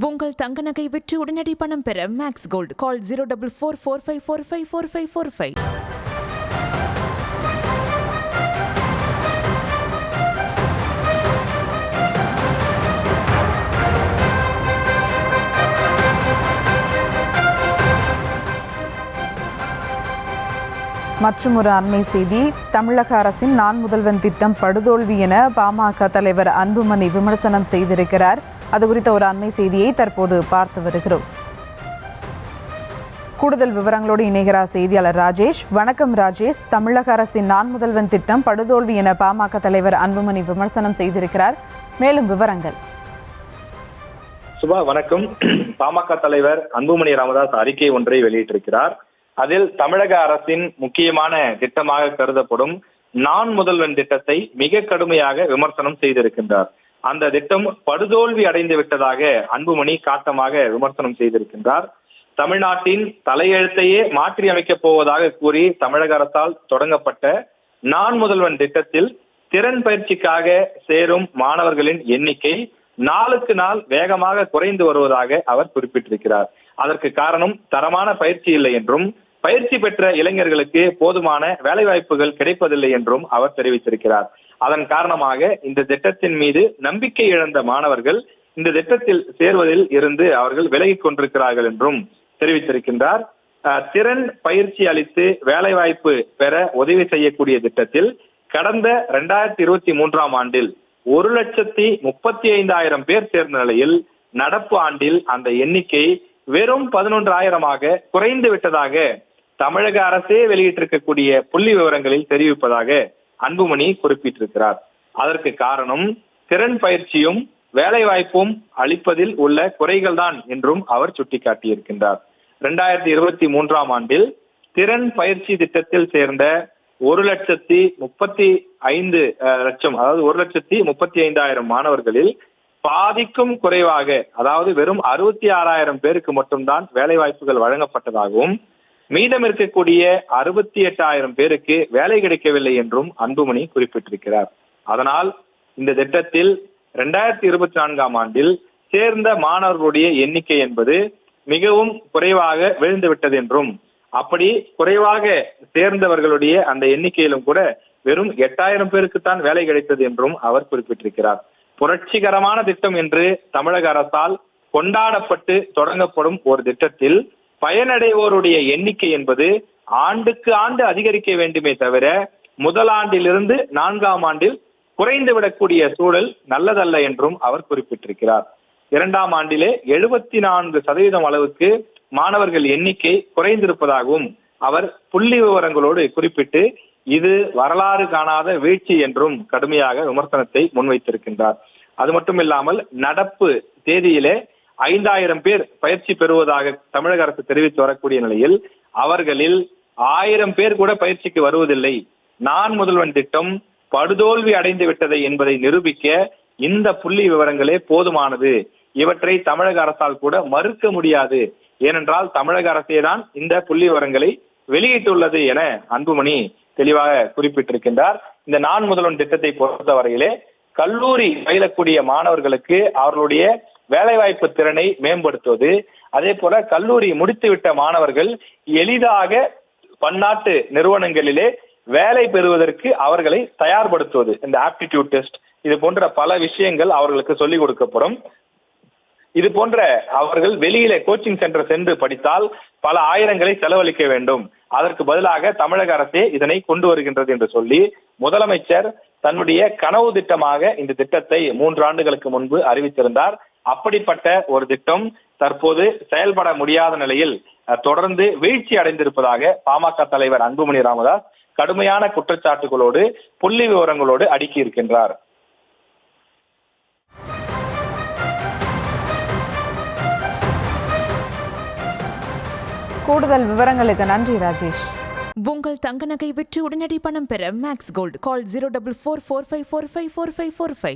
உங்கள் தங்க நகை விற்று உடனடி பணம் பெற மேக்ஸ் கோல்ட் கால் 04445454545. மற்றும் ஒரு அண்மை செய்தி, தமிழக அரசின் நான் முதல்வன் திட்டம் படுதோல்வி என பாமக தலைவர் அன்புமணி விமர்சனம் செய்திருக்கிறார். அது குறித்த ஒரு அண்மை செய்தியை தற்போது பார்த்து வருகிறோம். கூடுதல் விவரங்களோடு இணைகிறார் செய்தியாளர் ராஜேஷ். வணக்கம் ராஜேஷ். தமிழக அரசின் நான் முதல்வன் திட்டம் படுதோல்வி என பாமக தலைவர் அன்புமணி விமர்சனம் செய்திருக்கிறார். மேலும் விவரங்கள். சுபா வணக்கம். பாமக தலைவர் அன்புமணி ராமதாஸ் அறிக்கை ஒன்றை வெளியிட்டிருக்கிறார். அதில் தமிழக அரசின் முக்கியமான திட்டமாக கருதப்படும் நான் முதல்வன் திட்டத்தை மிக கடுமையாக விமர்சனம் செய்திருக்கின்றார். அந்த திட்டம் படுதோல்வி அடைந்து விட்டதாக அன்புமணி காட்டமாக விமர்சனம் செய்திருக்கின்றார். தமிழ்நாட்டின் தலையெழுத்தையே மாற்றி அமைக்கப் போவதாக கூறி தமிழக அரசால் தொடங்கப்பட்ட நான் முதல்வன் திட்டத்தில் திறன் பயிற்சிக்காக சேரும் மாணவர்களின் எண்ணிக்கை நாளுக்கு நாள் வேகமாக குறைந்து வருவதாக அவர் குறிப்பிட்டிருக்கிறார். அதற்கு காரணம் தரமான பயிற்சி இல்லை என்றும் பயிற்சி பெற்ற இளைஞர்களுக்கு போதுமான வேலைவாய்ப்புகள் கிடைப்பதில்லை என்றும் அவர் தெரிவித்திருக்கிறார். அதன் காரணமாக இந்த திட்டத்தின் மீது நம்பிக்கை இழந்த மாணவர்கள் இந்த திட்டத்தில் சேர்வதில் இருந்து அவர்கள் விலகிக் கொண்டிருக்கிறார்கள் என்றும் தெரிவித்திருக்கின்றார். திறன் பயிற்சி அளித்து வேலைவாய்ப்பு பெற உதவி செய்யக்கூடிய திட்டத்தில் கடந்த 2023ஆம் ஆண்டில் 1,35,000 பேர் சேர்ந்த நிலையில் நடப்பு ஆண்டில் அந்த எண்ணிக்கை வெறும் 11,000 குறைந்து விட்டதாக தமிழக அரசே வெளியிட்டிருக்கக்கூடிய புள்ளி விவரங்களில் தெரிவிப்பதாக அன்புமணி குறிப்பிட்டிருக்கிறார். அதற்கு காரணம் திறன் பயிற்சியும் வேலை வாய்ப்பும் அளிப்பதில் உள்ள குறைகள் தான் என்றும் அவர் சுட்டிக்காட்டியிருக்கின்றார். 2023ஆம் ஆண்டில் திறன் பயிற்சி திட்டத்தில் சேர்ந்த 1,35,000 அதாவது 1,35,000 மாணவர்களில் பாதிக்கும் குறைவாக, அதாவது வெறும் 66,000 பேருக்கு மட்டும்தான் வேலை வாய்ப்புகள் வழங்கப்பட்டதாகவும் மீதம் இருக்கக்கூடிய 68,000 பேருக்கு வேலை கிடைக்கவில்லை என்றும் அன்புமணி குறிப்பிட்டிருக்கிறார். அதனால் இந்த திட்டத்தில் 2024ஆம் ஆண்டில் சேர்ந்த மாணவர்களுடைய எண்ணிக்கை என்பது மிகவும் குறைவாக விழுந்துவிட்டது என்றும், அப்படி குறைவாக சேர்ந்தவர்களுடைய அந்த எண்ணிக்கையிலும் கூட வெறும் 8,000 பேருக்குத்தான் வேலை கிடைத்தது என்றும் அவர் குறிப்பிட்டிருக்கிறார். புரட்சிகரமான திட்டம் என்று தமிழக அரசால் கொண்டாடப்பட்டு தொடங்கப்படும் ஒரு திட்டத்தில் பயனடைவோருடைய எண்ணிக்கை என்பது ஆண்டுக்கு ஆண்டு அதிகரிக்க வேண்டுமே தவிர முதல் ஆண்டிலிருந்து 4ஆம் ஆண்டில் குறைந்து விடக்கூடிய சூழல் நல்லதல்ல என்றும் அவர் குறிப்பிட்டிருக்கிறார். 2ஆம் ஆண்டிலே 74% அளவுக்கு மாணவர்கள் எண்ணிக்கை குறைந்திருப்பதாகவும் அவர் புள்ளி விவரங்களோடு குறிப்பிட்டு இது வரலாறு காணாத வீழ்ச்சி என்றும் கடுமையாக விமர்சனத்தை முன்வைத்திருக்கின்றார். அது மட்டும் இல்லாமல் நடப்பு தேதியிலே 5,000 பேர் பயிற்சி பெறுவதாக தமிழக அரசு தெரிவித்து வரக்கூடிய நிலையில் அவர்களில் 1,000 பேர் கூட பயிற்சிக்கு வருவதில்லை. நான் முதல்வன் திட்டம் படுதோல்வி அடைந்து விட்டதை என்பதை நிரூபிக்க இந்த புள்ளி விவரங்களே போதுமானது. இவற்றை தமிழக அரசால் கூட மறுக்க முடியாது. ஏனென்றால் தமிழக அரசே தான் இந்த புள்ளி விவரங்களை வெளியிட்டுள்ளது என அன்புமணி தெளிவாக குறிப்பிட்டிருக்கின்றார். இந்த நான் முதல்வன் திட்டத்தை பொறுத்தவரையிலே கல்லூரி பயிலக்கூடிய மாணவர்களுக்கு அவர்களுடைய வேலைவாய்ப்பு திறனை மேம்படுத்துவது, அதே போல கல்லூரி முடித்துவிட்ட மாணவர்கள் எளிதாக பன்னாட்டு நிறுவனங்களிலே வேலை பெறுவதற்கு அவர்களை தயார்படுத்துவது, இந்த ஆப்டிடியூட் டெஸ்ட், இது போன்ற பல விஷயங்கள் அவர்களுக்கு சொல்லிக் கொடுக்கப்படும். இது போன்ற அவர்கள் வெளியிலே கோச்சிங் சென்டர் சென்று படித்தால் பல ஆயிரங்களை செலவழிக்க வேண்டும். அதற்கு பதிலாக தமிழக அரசே இதனை கொண்டு வருகின்றது என்று சொல்லி முதலமைச்சர் தன்னுடைய கனவு திட்டமாக இந்த திட்டத்தை 3 ஆண்டுகளுக்கு முன்பு அறிவித்திருந்தார். அப்படிப்பட்ட ஒரு திட்டம் தற்போது செயல்பட முடியாத நிலையில் தொடர்ந்து வீழ்ச்சி அடைந்திருப்பதாக பாமக தலைவர் அன்புமணி ராமதாஸ் கடுமையான குற்றச்சாட்டுகளோடு புள்ளி விவரங்களோடு அடுக்கி இருக்கின்றார். கூடுதல் விவரங்களுக்கு நன்றி ராஜேஷ். உங்கள் தங்க நகை விற்று உடனடி பணம் பெற மேக்ஸ் கோல்ட் கால் 04445454545.